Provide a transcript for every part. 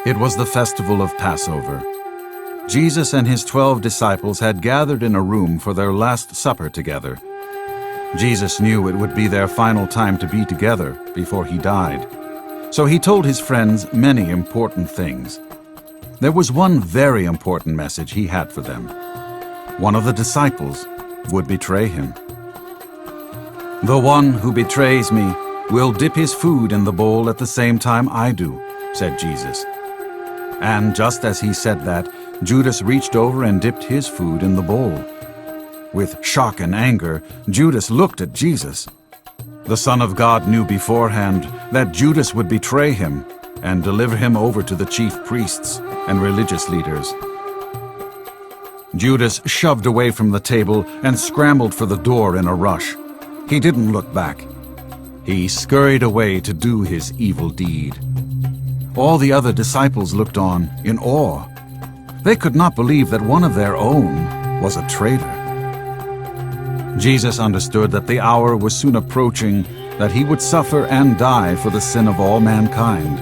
It was the festival of Passover. Jesus and his 12 disciples had gathered in a room for their last supper together. Jesus knew it would be their final time to be together before he died. So he told his friends many important things. There was one very important message he had for them. One of the disciples would betray him. "The one who betrays me will dip his food in the bowl at the same time I do," said Jesus. And just as he said that, Judas reached over and dipped his food in the bowl. With shock and anger, Judas looked at Jesus. The Son of God knew beforehand that Judas would betray him and deliver him over to the chief priests and religious leaders. Judas shoved away from the table and scrambled for the door in a rush. He didn't look back. He scurried away to do his evil deed. All the other disciples looked on in awe. They could not believe that one of their own was a traitor. Jesus understood that the hour was soon approaching, that he would suffer and die for the sin of all mankind.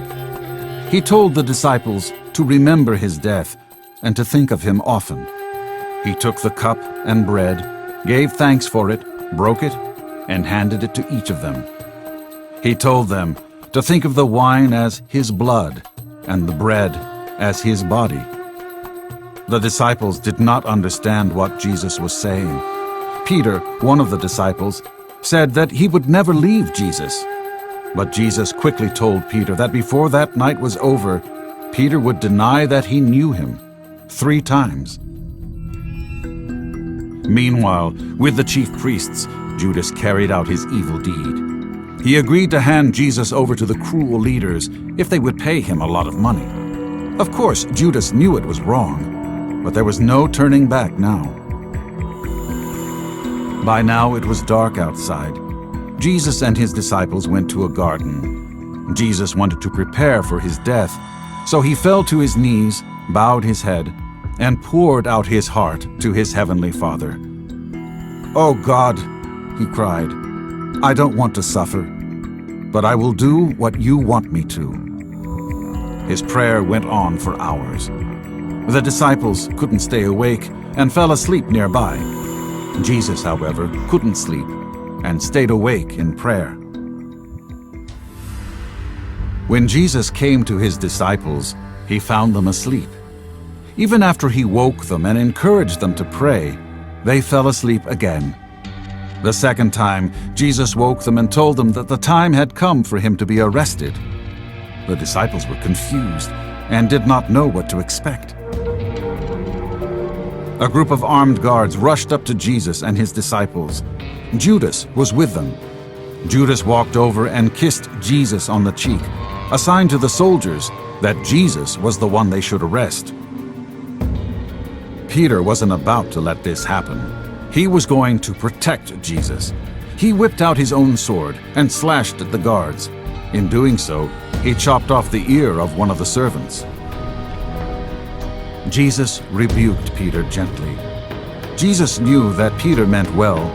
He told the disciples to remember his death and to think of him often. He took the cup and bread, gave thanks for it, broke it, and handed it to each of them. He told them to think of the wine as his blood and the bread as his body. The disciples did not understand what Jesus was saying. Peter, one of the disciples, said that he would never leave Jesus. But Jesus quickly told Peter that before that night was over, Peter would deny that he knew him 3 times. Meanwhile, with the chief priests, Judas carried out his evil deed. He agreed to hand Jesus over to the cruel leaders if they would pay him a lot of money. Of course, Judas knew it was wrong, but there was no turning back now. By now it was dark outside. Jesus and his disciples went to a garden. Jesus wanted to prepare for his death, so he fell to his knees, bowed his head, and poured out his heart to his heavenly Father. "Oh God," he cried, "I don't want to suffer, but I will do what you want me to." His prayer went on for hours. The disciples couldn't stay awake and fell asleep nearby. Jesus, however, couldn't sleep and stayed awake in prayer. When Jesus came to his disciples, he found them asleep. Even after he woke them and encouraged them to pray, they fell asleep again. The second time, Jesus woke them and told them that the time had come for him to be arrested. The disciples were confused and did not know what to expect. A group of armed guards rushed up to Jesus and his disciples. Judas was with them. Judas walked over and kissed Jesus on the cheek, a sign to the soldiers that Jesus was the one they should arrest. Peter wasn't about to let this happen. He was going to protect Jesus. He whipped out his own sword and slashed at the guards. In doing so, he chopped off the ear of one of the servants. Jesus rebuked Peter gently. Jesus knew that Peter meant well,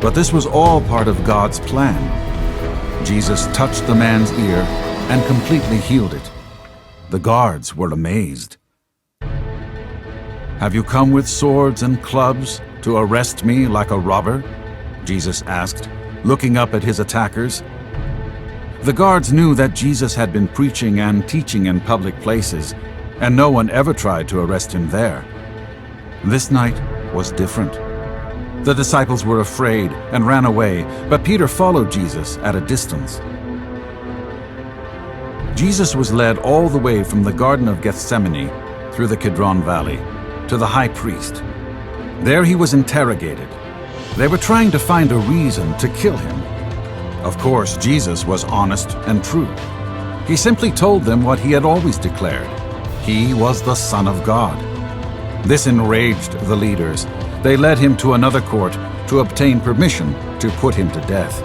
but this was all part of God's plan. Jesus touched the man's ear and completely healed it. The guards were amazed. "Have you come with swords and clubs to arrest me like a robber?" Jesus asked, looking up at his attackers. The guards knew that Jesus had been preaching and teaching in public places, and no one ever tried to arrest him there. This night was different. The disciples were afraid and ran away, but Peter followed Jesus at a distance. Jesus was led all the way from the Garden of Gethsemane through the Kidron Valley to the high priest. There he was interrogated. They were trying to find a reason to kill him. Of course, Jesus was honest and true. He simply told them what he had always declared. He was the Son of God. This enraged the leaders. They led him to another court to obtain permission to put him to death.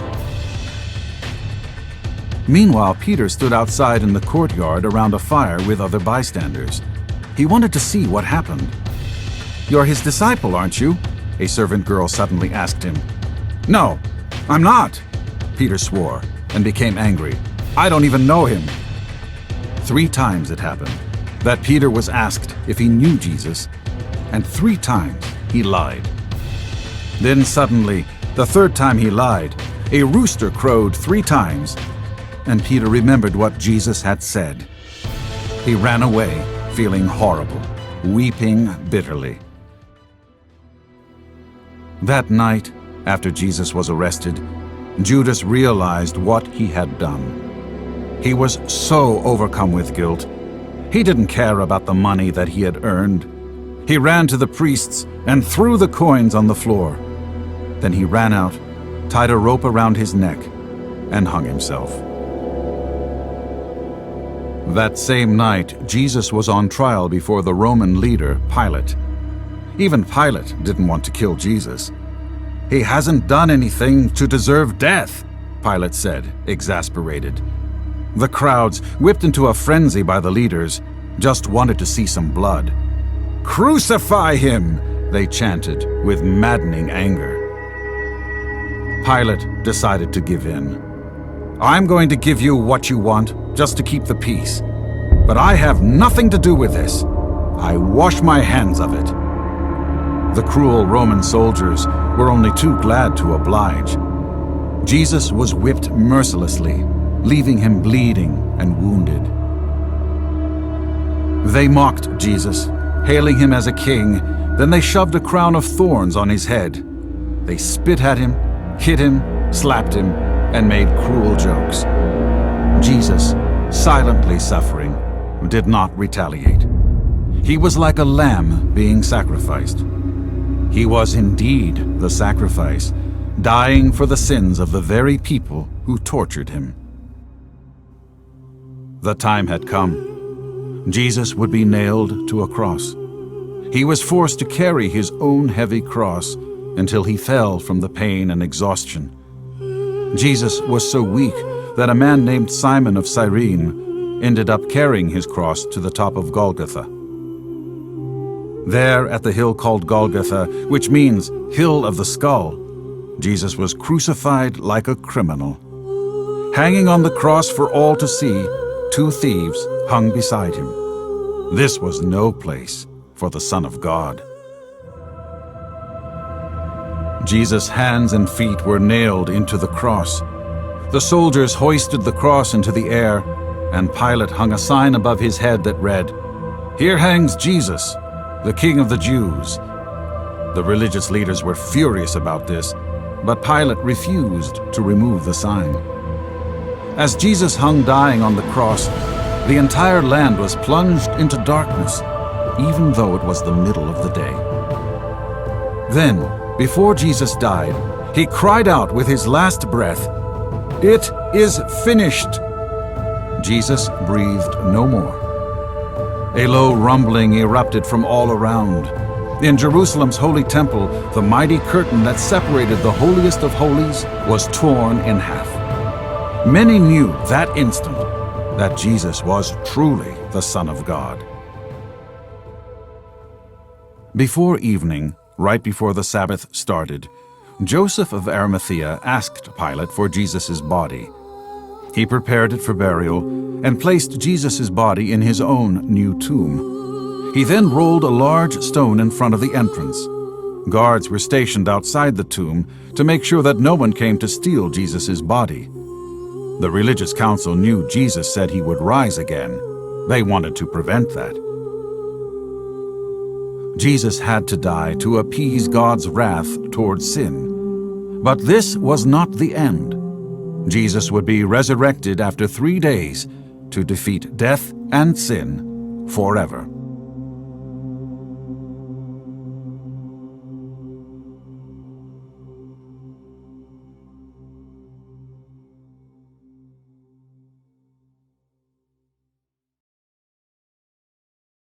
Meanwhile, Peter stood outside in the courtyard around a fire with other bystanders. He wanted to see what happened. "You're his disciple, aren't you?" a servant girl suddenly asked him. "No, I'm not," Peter swore and became angry. "I don't even know him." 3 times it happened. that Peter was asked if he knew Jesus, and 3 times he lied. Then suddenly, the 3rd time he lied, a rooster crowed 3 times, and Peter remembered what Jesus had said. He ran away, feeling horrible, weeping bitterly. That night, after Jesus was arrested, Judas realized what he had done. He was so overcome with guilt. He didn't care about the money that he had earned. He ran to the priests and threw the coins on the floor. Then he ran out, tied a rope around his neck, and hung himself. That same night, Jesus was on trial before the Roman leader, Pilate. Even Pilate didn't want to kill Jesus. "He hasn't done anything to deserve death," Pilate said, exasperated. The crowds, whipped into a frenzy by the leaders, just wanted to see some blood. "Crucify him!" they chanted with maddening anger. Pilate decided to give in. "I'm going to give you what you want, just to keep the peace. But I have nothing to do with this. I wash my hands of it." The cruel Roman soldiers were only too glad to oblige. Jesus was whipped mercilessly, leaving him bleeding and wounded. They mocked Jesus, hailing him as a king. Then they shoved a crown of thorns on his head. They spit at him, hit him, slapped him, and made cruel jokes. Jesus, silently suffering, did not retaliate. He was like a lamb being sacrificed. He was indeed the sacrifice, dying for the sins of the very people who tortured him. The time had come. Jesus would be nailed to a cross. He was forced to carry his own heavy cross until he fell from the pain and exhaustion. Jesus was so weak that a man named Simon of Cyrene ended up carrying his cross to the top of Golgotha. There, at the hill called Golgotha, which means Hill of the Skull, Jesus was crucified like a criminal. Hanging on the cross for all to see, 2 thieves hung beside him. This was no place for the Son of God. Jesus' hands and feet were nailed into the cross. The soldiers hoisted the cross into the air, and Pilate hung a sign above his head that read, "Here hangs Jesus, the King of the Jews." The religious leaders were furious about this, but Pilate refused to remove the sign. As Jesus hung dying on the cross, the entire land was plunged into darkness, even though it was the middle of the day. Then, before Jesus died, he cried out with his last breath, "It is finished!" Jesus breathed no more. A low rumbling erupted from all around. In Jerusalem's holy temple, the mighty curtain that separated the holiest of holies was torn in half. Many knew that instant that Jesus was truly the Son of God. Before evening, right before the Sabbath started, Joseph of Arimathea asked Pilate for Jesus' body. He prepared it for burial and placed Jesus' body in his own new tomb. He then rolled a large stone in front of the entrance. Guards were stationed outside the tomb to make sure that no one came to steal Jesus' body. The religious council knew Jesus said he would rise again. They wanted to prevent that. Jesus had to die to appease God's wrath towards sin. But this was not the end. Jesus would be resurrected after 3 days to defeat death and sin forever.